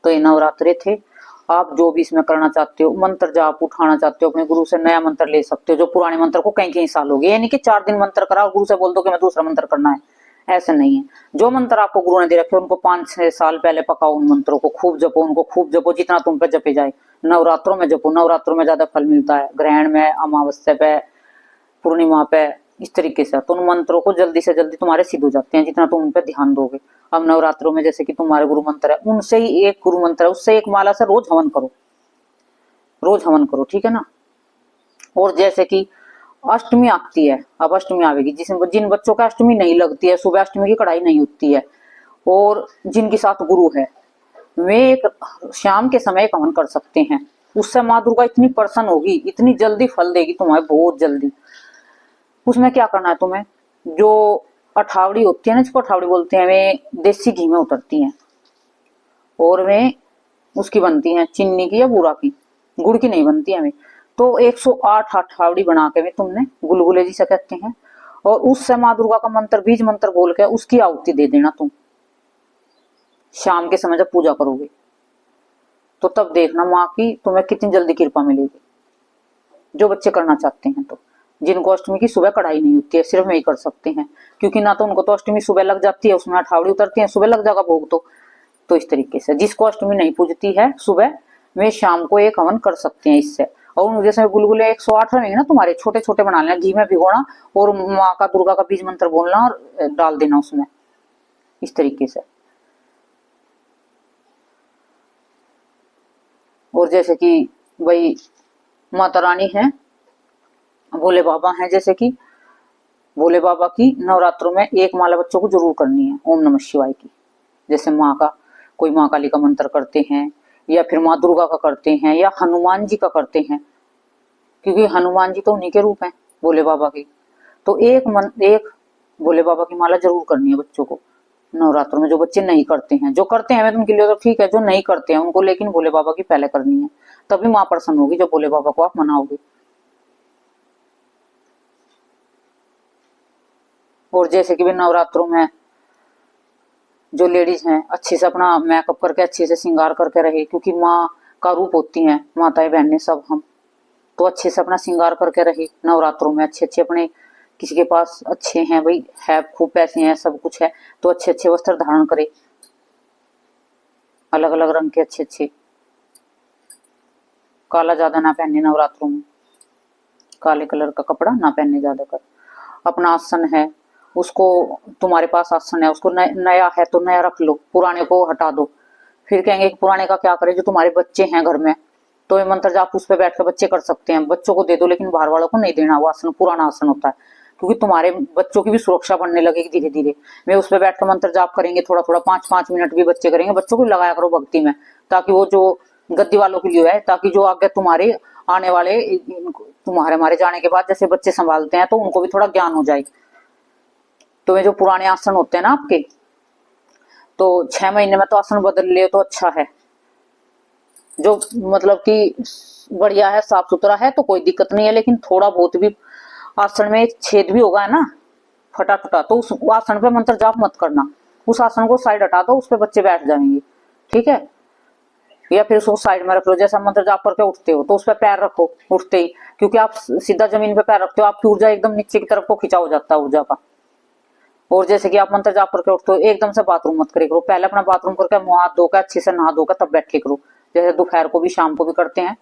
Speaker 1: तो ये नवरात्रे थे। आप जो भी इसमें करना चाहते हो, मंत्र जाप उठाना चाहते हो, अपने गुरु से नया मंत्र ले सकते हो, जो पुराने मंत्र को कई कई साल हो गए, यानी कि 4 दिन मंत्र करा और गुरु से बोल दो कि मैं दूसरा मंत्र करना है, ऐसा नहीं है। जो मंत्र आपको गुरु ने दे रखे उनको 5-6 साल पहले पकाओ, उन मंत्रों को खूब जपो, उनको खूब जपो, जितना तुम पे जपे जाए। नवरात्रों में जपो, नवरात्रों में ज्यादा फल मिलता है, ग्रहण में, अमावस्या पे, पूर्णिमा पे, इस तरीके से। तो उन मंत्रों को जल्दी से जल्दी तुम्हारे सिद्ध हो जाते हैं जितना तुम उन पे ध्यान दोगे। अब नवरात्रों में जैसे कि तुम्हारे गुरु मंत्र है, उनसे ही एक गुरु मंत्र है, उससे एक माला से रोज हवन करो, रोज हवन करो, ठीक है ना। और जैसे कि अष्टमी आती है, अब अष्टमी आवेगी, जिन बच्चों का अष्टमी नहीं लगती है, सुबह अष्टमी की कढ़ाई नहीं उठती है, और जिनके साथ गुरु है, वे एक शाम के समय हवन कर सकते हैं। उससे माँ दुर्गा इतनी प्रसन्न होगी, इतनी जल्दी फल देगी तुम्हें, बहुत जल्दी। उसमें क्या करना है तुम्हें, जो अठावड़ी होती है ना, जिसको अठावड़ी बोलते हैं, वे देसी घी में उतरती हैं, और वे उसकी बनती हैं चीनी की या बूरा की, गुड़ की नहीं बनती है वे। तो 108 अठावड़ी बना के वे तुमने, गुलगुले जिसे कहते हैं, और उससे माँ दुर्गा का मंत्र, बीज मंत्र बोल के उसकी आहुति दे देना तुम शाम के समय जब पूजा करोगे। तो तब देखना माँ की तुम्हें कितनी जल्दी कृपा मिलेगी। जो बच्चे करना चाहते हैं, तो जिनको अष्टमी की सुबह कढ़ाई नहीं होती है, सिर्फ में ही कर सकते हैं, क्योंकि ना तो उनको तो अष्टमी सुबह लग जाती है, उसमें अठावड़ी उतरती है, सुबह लग जाएगा भोग। तो इस तरीके से जिसको अष्टमी नहीं पूजती है सुबह, वे शाम को एक हवन कर सकते हैं इससे। और जैसे गुलगुले 108 रहेंगे ना तुम्हारे, छोटे छोटे बना लेना, घी में भिगोना और माँ का दुर्गा का बीज मंत्र बोलना और डाल देना उसमें, इस तरीके से। और जैसे कि भाई माता रानी है, भोले बाबा हैं, जैसे कि भोले बाबा की नवरात्रों में एक माला बच्चों को जरूर करनी है, ओम नमः शिवाय की। जैसे माँ का, कोई माँ काली का मंत्र करते हैं, या फिर माँ दुर्गा का करते हैं, या हनुमान जी का करते हैं, क्योंकि हनुमान जी तो उन्हीं के रूप हैं भोले बाबा के। तो एक भोले बाबा की माला जरूर करनी है बच्चों को नवरात्रों में। जो बच्चे नहीं करते हैं, जो करते हैं तो उनके लिए तो ठीक है, जो नहीं करते हैं उनको लेकिन भोले बाबा की पहले करनी है, तभी माँ प्रसन्न होगी जब भोले बाबा को आप मनाओगे। और जैसे कि भी नवरात्रों में जो लेडीज हैं अच्छे से अपना मेकअप करके, अच्छे से श्रृंगार करके रहे, क्योंकि माँ का रूप होती हैं माताएं बहनें सब हम, तो अच्छे से अपना श्रृंगार करके रहे नवरात्रों में। अच्छे अच्छे अपने, किसी के पास अच्छे हैं भाई, है खूब पैसे हैं, सब कुछ है, तो अच्छे अच्छे वस्त्र धारण करे, अलग अलग रंग के अच्छे अच्छे। काला ज्यादा ना पहने नवरात्रों में, काले कलर का कपड़ा ना पहने ज्यादा कर। अपना आसन है उसको, तुम्हारे पास आसन है उसको नया है तो नया रख लो, पुराने को हटा दो। फिर कहेंगे कि पुराने का क्या करें, जो तुम्हारे बच्चे हैं घर में, तो ये मंत्र जाप उस पर बैठ कर बच्चे कर सकते हैं, बच्चों को दे दो, लेकिन बाहर वालों को नहीं देना। वो आसन पुराना आसन होता है, क्योंकि तुम्हारे बच्चों की भी सुरक्षा बढ़ने लगेगी धीरे धीरे। वे उस पर बैठ कर मंत्र जाप करेंगे, थोड़ा थोड़ा 5-5 मिनट भी बच्चे करेंगे, बच्चों को लगाया करो भक्ति में, ताकि वो जो गद्दी वालों के लिए है, ताकि जो आगे तुम्हारे आने वाले, तुम्हारे हमारे जाने के बाद जैसे बच्चे संभालते हैं, तो उनको भी थोड़ा ज्ञान हो जाए। तो ये जो पुराने आसन होते हैं ना आपके, तो 6 महीने में तो आसन बदल ले तो अच्छा है। जो मतलब कि बढ़िया है, साफ सुथरा है, तो कोई दिक्कत नहीं है, लेकिन थोड़ा बहुत भी आसन में एक छेद भी होगा ना, फटा फटा, तो उस आसन पे मंत्र जाप मत करना, उस आसन को साइड हटा दो, उस पे बच्चे बैठ जाएंगे, ठीक है। या फिर उसको साइड में रख लो, जैसा मंत्र जाप करके उठते हो तो उस पर पैर रखो उठते ही, क्योंकि आप सीधा जमीन पे पैर रखते हो, आपकी ऊर्जा एकदम नीचे की तरफ को खिंचाव हो जाता है ऊर्जा का। और जैसे कि आप मंत्र जाप करके उठते हो, एकदम से बाथरूम मत करे करो, पहले अपना बाथरूम करके मुंह हाथ धोकर अच्छे से नहा धोकर तब बैठे करो, जैसे दोपहर को भी शाम को भी करते हैं।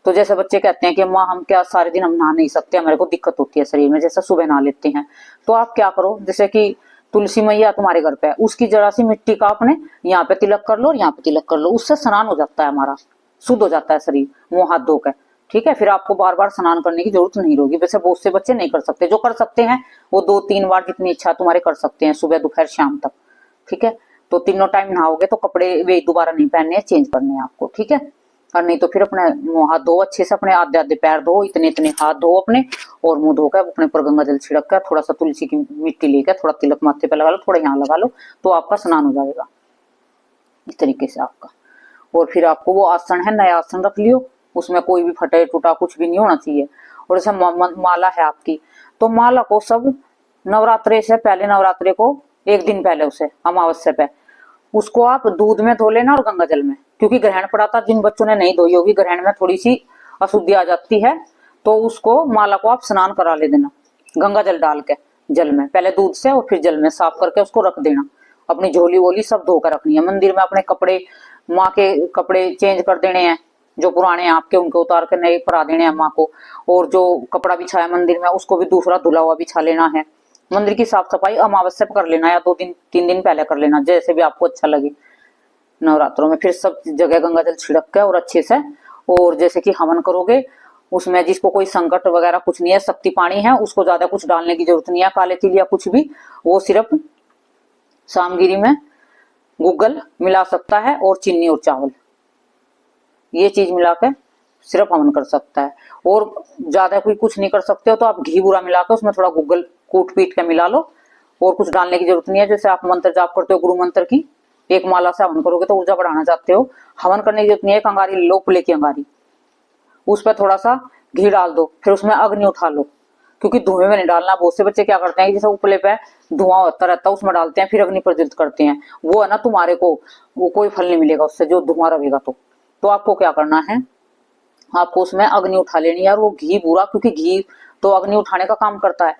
Speaker 1: तो जैसे बच्चे कहते हैं कि माँ हम क्या सारे दिन हम नहा नहीं सकते, हमारे को दिक्कत होती है शरीर में, जैसा सुबह नहा लेते हैं, तो आप क्या करो, जैसे कि तुलसी मैया तुम्हारे घर पे है, उसकी जरा सी मिट्टी का आपने यहाँ पे तिलक कर लो और यहाँ पे तिलक कर लो, उससे स्नान हो जाता है, हमारा शुद्ध हो जाता है शरीर मुंह हाथ धोकर, ठीक है। फिर आपको बार बार स्नान करने की जरूरत नहीं होगी। वैसे बहुत से बच्चे नहीं कर सकते, जो कर सकते हैं वो 2-3 बार जितनी इच्छा तुम्हारे कर सकते हैं, सुबह दोपहर शाम तक, ठीक है। तो तीनों टाइम नहाओगे तो कपड़े वे दोबारा नहीं पहनने, चेंज करने हैं आपको, ठीक है। और नहीं तो फिर अपने मुंह हाथ धो अच्छे से, अपने आधे आधे पैर धो, इतने इतने हाथ धो अपने, और मुंह धोकर अपने पर गंगा जल छिड़क कर, थोड़ा सा तुलसी की मिट्टी लेकर थोड़ा तिलक माथे पे लगा लो, थोड़ा यहाँ लगा लो, तो आपका स्नान हो जाएगा इस तरीके से आपका। और फिर आपको वो आसन है, नया आसन रख लियो, उसमें कोई भी फटे टूटा कुछ भी नहीं होना चाहिए। और जैसे माला है आपकी, तो माला को सब नवरात्रे से पहले, नवरात्रे को एक दिन पहले, उसे अमावस्या पे उसको आप दूध में धो लेना और गंगा जल में, क्योंकि ग्रहण पड़ा था, जिन बच्चों ने नहीं धोई होगी, ग्रहण में थोड़ी सी अशुद्धि आ जाती है, तो उसको माला को आप स्नान करा ले देना गंगा जल डाल के, जल में पहले दूध से और फिर जल में साफ करके उसको रख देना। अपनी झोली वोली सब धोकर रखनी है। मंदिर में अपने कपड़े, माँ के कपड़े चेंज कर देने हैं, जो पुराने हैं आपके उनको उतार कर नए परा देने हैं माँ को। और जो कपड़ा बिछाया मंदिर में उसको भी दूसरा धुला हुआ बिछा लेना है। मंदिर की साफ सफाई अमावस्या कर लेना या 2 दिन 3 दिन पहले कर लेना, जैसे भी आपको अच्छा लगे। नवरात्रों में फिर सब जगह गंगा जल छिड़क के और अच्छे से, और जैसे कि हवन करोगे उसमें जिसको कोई संकट वगैरह कुछ नहीं है, शक्ति पानी है, उसको ज्यादा कुछ डालने की जरूरत नहीं है, काले तिल या कुछ भी, वो सिर्फ सामगिरी में गूगल मिला सकता है और चीनी और चावल, ये चीज मिला के सिर्फ हवन कर सकता है। और ज्यादा कोई कुछ नहीं कर सकते हो तो आप घी बुरा मिला के उसमें थोड़ा गूगल कूट पीट के मिला लो, और कुछ डालने की जरूरत नहीं है। जैसे आप मंत्र जाप करते हो गुरु मंत्र की, एक माला से हवन करोगे तो ऊर्जा बढ़ाना चाहते हो, हवन करने की जरूरत नहीं है। एक अंगारी लो, उपले की अंगारी, उस पर थोड़ा सा घी डाल दो, फिर उसमें अग्नि उठा लो, क्योंकि धुएं में नहीं डालना। बहुत से बच्चे क्या करते हैं, जैसे उपले पे धुआं होता रहता है उसमें डालते हैं, फिर अग्नि प्रज्वलित करते हैं, वो है ना तुम्हारे को वो कोई फल नहीं मिलेगा उससे, जो धुआं रहेगा। तो आपको क्या करना है, आपको उसमें अग्नि उठा लेनी है, और वो घी बुरा, क्योंकि घी तो अग्नि उठाने का काम करता है,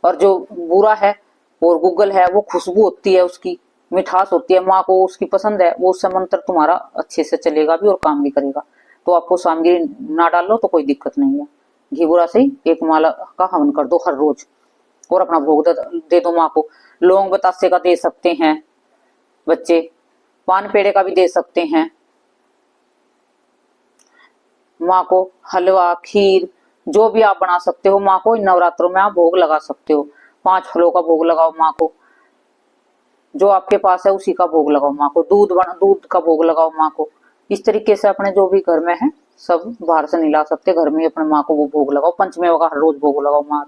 Speaker 1: और जो बुरा है और गूगल है वो खुशबू होती है, उसकी मिठास होती है, माँ को उसकी पसंद है, वो उससे मंत्र तुम्हारा अच्छे से चलेगा भी और काम भी करेगा। तो आपको सामग्री ना डालो तो कोई दिक्कत नहीं है। घी बुरा से ही एक माला का हवन कर दो हर रोज, और अपना भोग दे दो माँ को। लौंग बतासे का दे सकते हैं बच्चे, पान पेड़े का भी दे सकते हैं माँ को, हलवा खीर जो भी आप बना सकते हो माँ को। इन नवरात्रों में आप भोग लगा सकते हो, 5 फलों का भोग लगाओ माँ को, जो आपके पास है उसी का भोग लगाओ माँ को। दूध का भोग लगाओ माँ को। इस तरीके से अपने जो भी घर में है सब बाहर से नहीं ला सकते, घर में ही अपने माँ को वो भोग लगाओ। पंचमेव का हर रोज भोग लगाओ माँ,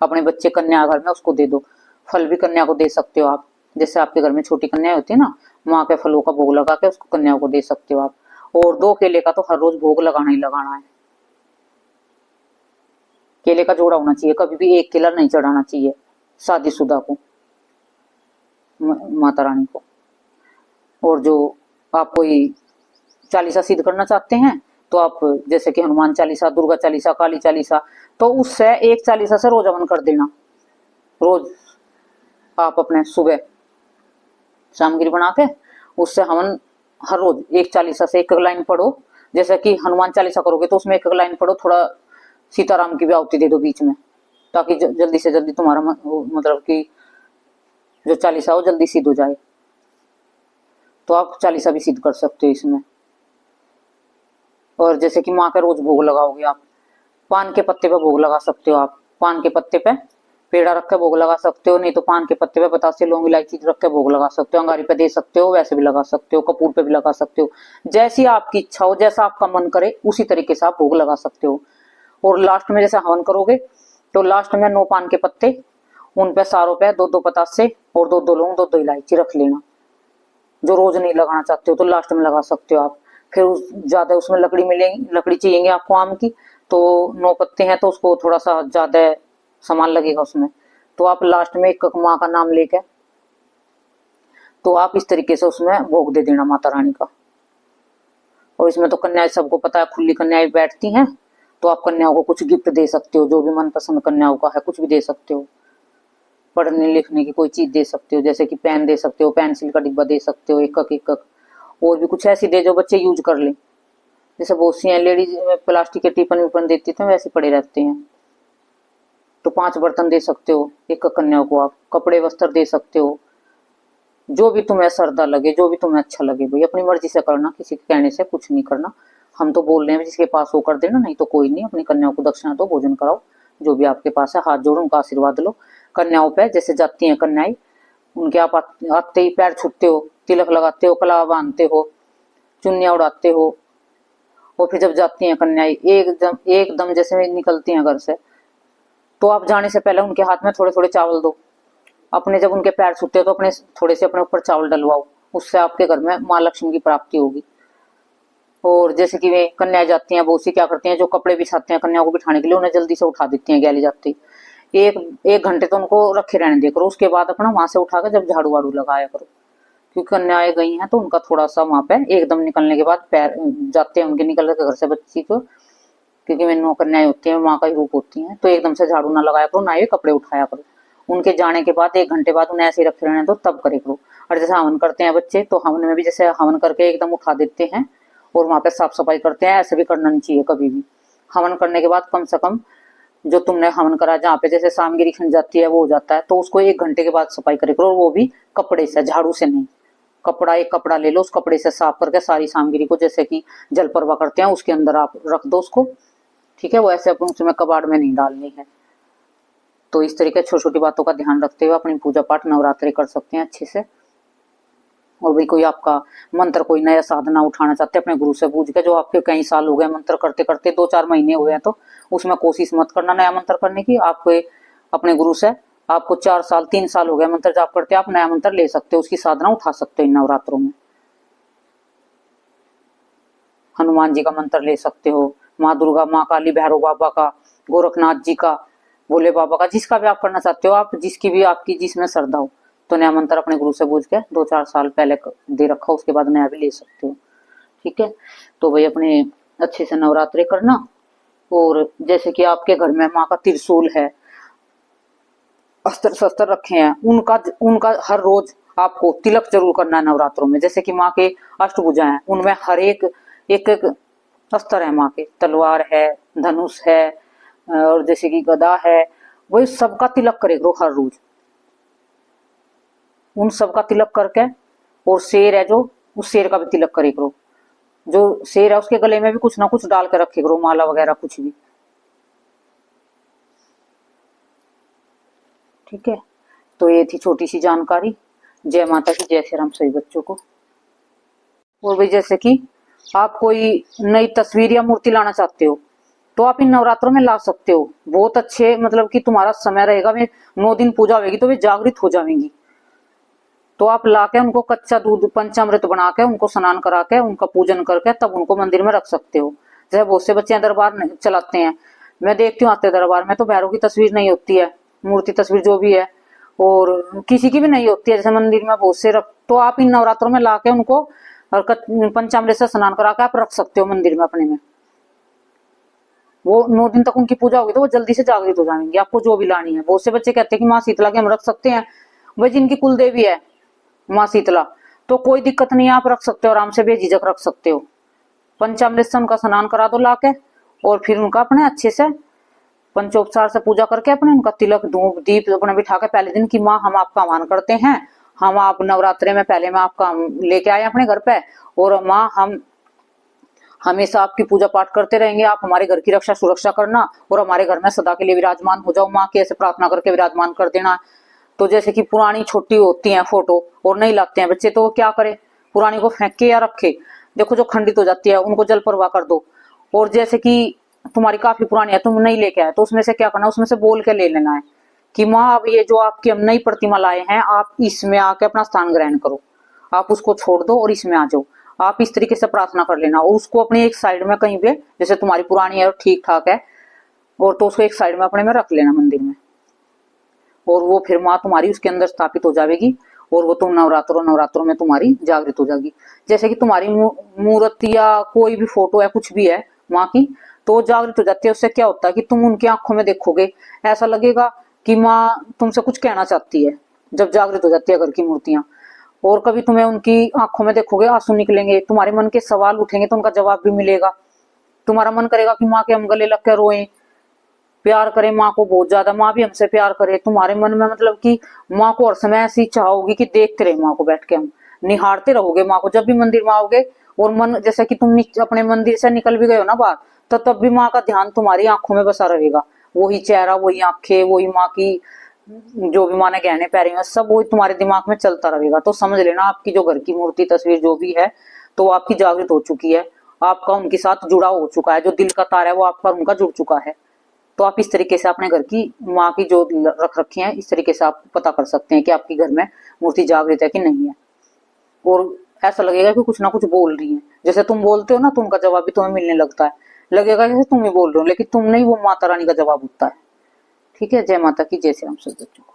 Speaker 1: अपने बच्चे कन्या घर में उसको दे दो। फल भी कन्या को दे सकते हो आप, जैसे आपके घर में छोटी कन्या होती है ना, माँ के फलों का भोग लगा के उसको कन्या को दे सकते हो आप। और 2 केले का तो हर रोज भोग लगाना ही लगाना है। केले का जोड़ा होना चाहिए, कभी भी एक केला नहीं चढ़ाना चाहिए शादीशुदा को, माता रानी को। और जो आप कोई चालीसा सिद्ध करना चाहते हैं तो आप जैसे कि हनुमान चालीसा, दुर्गा चालीसा, काली चालीसा, तो उससे एक चालीसा से रोज हवन कर देना। रोज आप अपने सुबह सामग्री बना के उससे हवन हर रोज एक चालीसा से एक लाइन पढ़ो। जैसे कि हनुमान चालीसा करोगे तो उसमें एक लाइन पढ़ो, थोड़ा सीताराम की भी आहुति दे दो बीच में, ताकि जल्दी से जल्दी तुम्हारा मतलब कि जो चालीसा हो जल्दी सिद्ध हो जाए। तो आप चालीसा भी सिद्ध कर सकते हो इसमें। और जैसे कि माँ का रोज भोग लगाओगे आप, पान के पत्ते पे भोग लगा सकते हो आप। पान के पत्ते पे पेड़ा रख के भोग लगा सकते हो, नहीं तो पान के पत्ते पे बतासे लौंग इलायची रख के भोग लगा सकते हो। अंगारी पे दे सकते हो, वैसे भी लगा सकते हो, कपूर पे भी लगा सकते हो, जैसी आपकी इच्छा हो, जैसा आपका मन करे उसी तरीके से आप भोग लगा सकते हो। और लास्ट में जैसे हवन करोगे तो लास्ट में 9 पान के पत्ते, उन पे सारों पे 2-2 पतासे और 2-2 लौंग 2-2 इलायची रख लेना। जो रोज नहीं लगाना चाहते हो तो लास्ट में लगा सकते हो आप। फिर ज्यादा उसमें लकड़ी मिलेगी, लकड़ी चाहिए आपको आम की, तो 9 पत्ते हैं तो उसको थोड़ा सा ज्यादा सामान लगेगा उसमें, तो आप लास्ट में एक माँ का नाम लेके तो आप इस तरीके से उसमें भोग दे देना माता रानी का। और इसमें तो कन्याएं सबको पता है, खुली कन्याएं बैठती हैं, तो आप कन्याओं को कुछ गिफ्ट दे सकते हो, जो भी मनपसंद कन्याओं का है कुछ भी दे सकते हो। पढ़ने लिखने की कोई चीज दे सकते हो, जैसे कि पेन दे सकते हो, पेंसिल का डिब्बा दे सकते हो, एक और भी कुछ ऐसी दे जो बच्चे यूज कर ले। जैसे बहुत सी लेडीज प्लास्टिक के टिफिन विफन देती थे वैसे पड़े रहते हैं, तो 5 बर्तन दे सकते हो एक कन्या को आप। कपड़े वस्त्र दे सकते हो, जो भी तुम्हें श्रद्धा लगे, जो भी तुम्हें अच्छा लगे भाई, अपनी मर्जी से करना, किसी के कहने से कुछ नहीं करना। हम तो बोल रहे हैं जिसके पास हो कर देना, नहीं तो कोई नहीं। अपनी कन्याओं को दक्षिणा दो, भोजन कराओ, जो भी आपके पास है, हाथ जोड़ो, उनका आशीर्वाद लो। कन्याओं पे जैसे जाती हैं कन्याएं, उनके आप आते ही पैर छूते हो, तिलक लगाते हो, कलावा बांधते हो, चुन्नियां उड़ाते हो। और फिर जब जाती हैं कन्याएं एकदम जैसे निकलती हैं घर से, तो आप जाने से पहले उनके हाथ में थोड़े थोड़े चावल दो। अपने जब उनके पैर छूते हो तो अपने थोड़े से अपने ऊपर चावल डलवाओ, उससे आपके घर में माँ लक्ष्मी की प्राप्ति होगी। और जैसे कि वे कन्याएं जाती हैं, बहुत सी क्या करती हैं, जो कपड़े बिछाते हैं कन्याओं को बिठाने के लिए, उन्हें जल्दी से उठा देती हैं गैली जाती। एक एक घंटे तो उनको रखे रहने दे करो, उसके बाद अपना वहां से उठा कर जब झाड़ू वाड़ू लगाया करो, क्योंकि कन्याएं गई हैं तो उनका थोड़ा सा वहां पे एकदम निकलने के बाद पैर जाते हैं उनके निकल के घर से बच्ची को, क्योंकि वे नौ कन्याएं होती हैं, माँ का ही रूप होती हैं, तो एकदम से झाड़ू ना लगाया करो, ना ही कपड़े उठाया करो। उनके जाने के बाद 1 घंटे बाद उन्हें ऐसे ही रखे रहने दो, तब करे करो। और जैसे हवन करते हैं बच्चे, तो हवन में भी जैसे हवन करके एकदम उठा देते हैं और वहां पे साफ सफाई करते हैं, ऐसे भी करना नहीं चाहिए कभी भी। हवन करने के बाद कम से कम जो तुमने हवन करा जहाँ पे जैसे सामगिरी खिंच जाती है वो हो जाता है, तो उसको 1 घंटे के बाद सफाई करे करो, और वो भी कपड़े से, झाड़ू से नहीं। कपड़ा, एक कपड़ा ले लो, उस कपड़े से साफ करके सारी सामग्री को, जैसे कि जल परवा करते हैं उसके अंदर आप रख दो उसको, ठीक है। वो ऐसे अपन उसमें कबाड़ में नहीं डालनी है। तो इस तरीके छोटी छोटी बातों का ध्यान रखते हुए अपनी पूजा पाठ नवरात्रि कर सकते हैं अच्छे से। और भी कोई आपका मंत्र, कोई नया साधना उठाना चाहते हैं अपने गुरु से पूछ के, जो आपके कई साल हो गए मंत्र करते करते, 2-4 महीने हुए हैं, तो उसमें कोशिश मत करना नया मंत्र करने की। आपको अपने गुरु से, आपको 4 साल 3 साल हो गए मंत्र जाप करते, आप नया मंत्र ले सकते हो, उसकी साधना उठा सकते हो इन नवरात्रों में। हनुमान जी का मंत्र ले सकते हो, माँ दुर्गा, माँ काली, भैरव बाबा का, गोरखनाथ जी का, भोले बाबा का, जिसका भी आप करना चाहते हो, आप जिसकी भी आपकी जिसमें श्रद्धा हो, तो नया मंत्र अपने गुरु से पूछ के 2-4 साल पहले दे रखा, उसके बाद नया भी ले सकते हो, ठीक है। तो भाई अपने अच्छे से नवरात्रि करना। और जैसे कि आपके घर में माँ का त्रिशूल है, अस्त्र शस्त्र रखे हैं, उनका उनका हर रोज आपको तिलक जरूर करना है नवरात्रों में। जैसे कि माँ के अष्टभुजा हैं, उनमें हर एक एक एक अस्त्र है, माँ के तलवार है, धनुष है, और जैसे कि गदा है, वही सबका तिलक करे करो हर रोज, उन सबका तिलक करके। और शेर है जो, उस शेर का भी तिलक करे करो, जो शेर है उसके गले में भी कुछ ना कुछ डाल के रखे करो, माला वगैरह कुछ भी, ठीक है। तो ये थी छोटी सी जानकारी। जय माता की, जय श्री राम सभी बच्चों को। और भाई जैसे कि आप कोई नई तस्वीर या मूर्ति लाना चाहते हो, तो आप इन नवरात्रों में ला सकते हो, बहुत अच्छे, मतलब कि तुम्हारा समय रहेगा, वे 9 दिन पूजा होगी तो वे जागृत हो जाएंगी। तो आप लाके उनको कच्चा दूध पंचामृत बना के उनको स्नान करा के उनका पूजन करके तब उनको मंदिर में रख सकते हो। जैसे बहुत से बच्चे दरबार चलाते हैं, मैं देखती हूँ आते दरबार में तो भैरव की तस्वीर नहीं होती है, मूर्ति तस्वीर जो भी है, और किसी की भी नहीं होती है, जैसे मंदिर में बहुत से रख, तो आप इन नवरात्रों में लाके उनको पंचामृत से स्नान करा के आप रख सकते हो मंदिर में अपने में। वो 9 दिन तक उनकी पूजा होगी तो वो जल्दी से जागृत हो जाएंगे, आपको जो भी लानी है। बहुत से बच्चे कहते हैं कि माँ शीतला के हम रख सकते हैं, वह जिनकी कुल देवी है माँ शीतला, तो कोई दिक्कत नहीं है, आप रख सकते हो, आराम से बेझिझक रख सकते हो। पंचामृत से उनका स्नान करा दो लाके, और फिर उनका अपने अच्छे से पंचोपचार से पूजा करके अपने उनका तिलक धूप दीप अपने बिठा के पहले दिन की माँ हम आपका आह्वान करते हैं, हम आप नवरात्रि में पहले में आपका लेके आए अपने घर पे, और माँ हम हमेशा आपकी पूजा पाठ करते रहेंगे, आप हमारे घर की रक्षा सुरक्षा करना और हमारे घर में सदा के लिए विराजमान हो जाओ, माँ की ऐसे प्रार्थना करके विराजमान कर देना। तो जैसे कि पुरानी छोटी होती है फोटो और नहीं लाते हैं बच्चे, तो वो क्या करे, पुरानी को फेंक के या रखे, देखो जो खंडित हो जाती है उनको जल परवाह कर दो। और जैसे कि तुम्हारी काफी पुरानी है, तुम नहीं लेके आए, तो उसमें से क्या करना, उसमें से बोल के ले लेना है कि माँ अब ये जो आपकी हम नई प्रतिमा लाए हैं, आप इसमें आके अपना स्थान ग्रहण करो, आप उसको छोड़ दो और इसमें आ जाओ। आप इस तरीके से प्रार्थना कर लेना, और उसको अपनी एक साइड में कहीं पे, जैसे तुम्हारी पुरानी है और ठीक ठाक है, और तो उसको एक साइड में अपने में रख लेना मंदिर में, और वो फिर माँ तुम्हारी उसके अंदर स्थापित हो जाएगी, और वो तुम नवरात्रों में तुम्हारी जागृत हो जाएगी। जैसे कि तुम्हारी मूर्ति या कोई भी फोटो है, कुछ भी है माँ की, तो जागृत हो जाती है। उससे क्या होता है कि तुम उनकी आंखों में देखोगे, ऐसा लगेगा कि माँ तुमसे कुछ कहना चाहती है, जब जागृत हो जाती है घर की मूर्तियां। और कभी तुम्हें उनकी आंखों में देखोगे, आंसू निकलेंगे, तुम्हारे मन के सवाल उठेंगे तो उनका जवाब भी मिलेगा। तुम्हारा मन करेगा कि माँ के हम गले लग कर रोएं, प्यार करें माँ को बहुत ज्यादा, माँ भी हमसे प्यार करे। तुम्हारे मन में मतलब कि माँ को हर समय ऐसी चाहोगी कि देखते रहे माँ को, बैठ के हम निहारते रहोगे माँ को। जब भी मंदिर में आओगे और मन, जैसे कि तुम अपने मंदिर से निकल भी गए हो ना बाहर, तो तब भी माँ का ध्यान तुम्हारी आंखों में बसा रहेगा, वही चेहरा, वही आंखें, वही माँ की जो भी माँ ने गहने पहने हैं, सब वही तुम्हारे दिमाग में चलता रहेगा। तो समझ लेना आपकी जो घर की मूर्ति तस्वीर जो भी है, तो वो आपकी जागृत हो चुकी है, आपका उनके साथ जुड़ाव हो चुका है, जो दिल का तार है वो आपका उनका जुड़ चुका है। तो आप इस तरीके से अपने घर की माँ की जो रख रखी है, इस तरीके से आप पता कर सकते हैं कि आपके घर में मूर्ति जागृत है कि नहीं है। और ऐसा लगेगा कि कुछ ना कुछ बोल रही है, जैसे तुम बोलते हो ना तो उनका जवाब भी तुम्हें मिलने लगता है, लगेगा जैसे तुम ही बोल रहे हो, लेकिन तुम नहीं, वो माता रानी का जवाब होता है। ठीक है, जय माता की, जय श्री राम, सब बच्चों।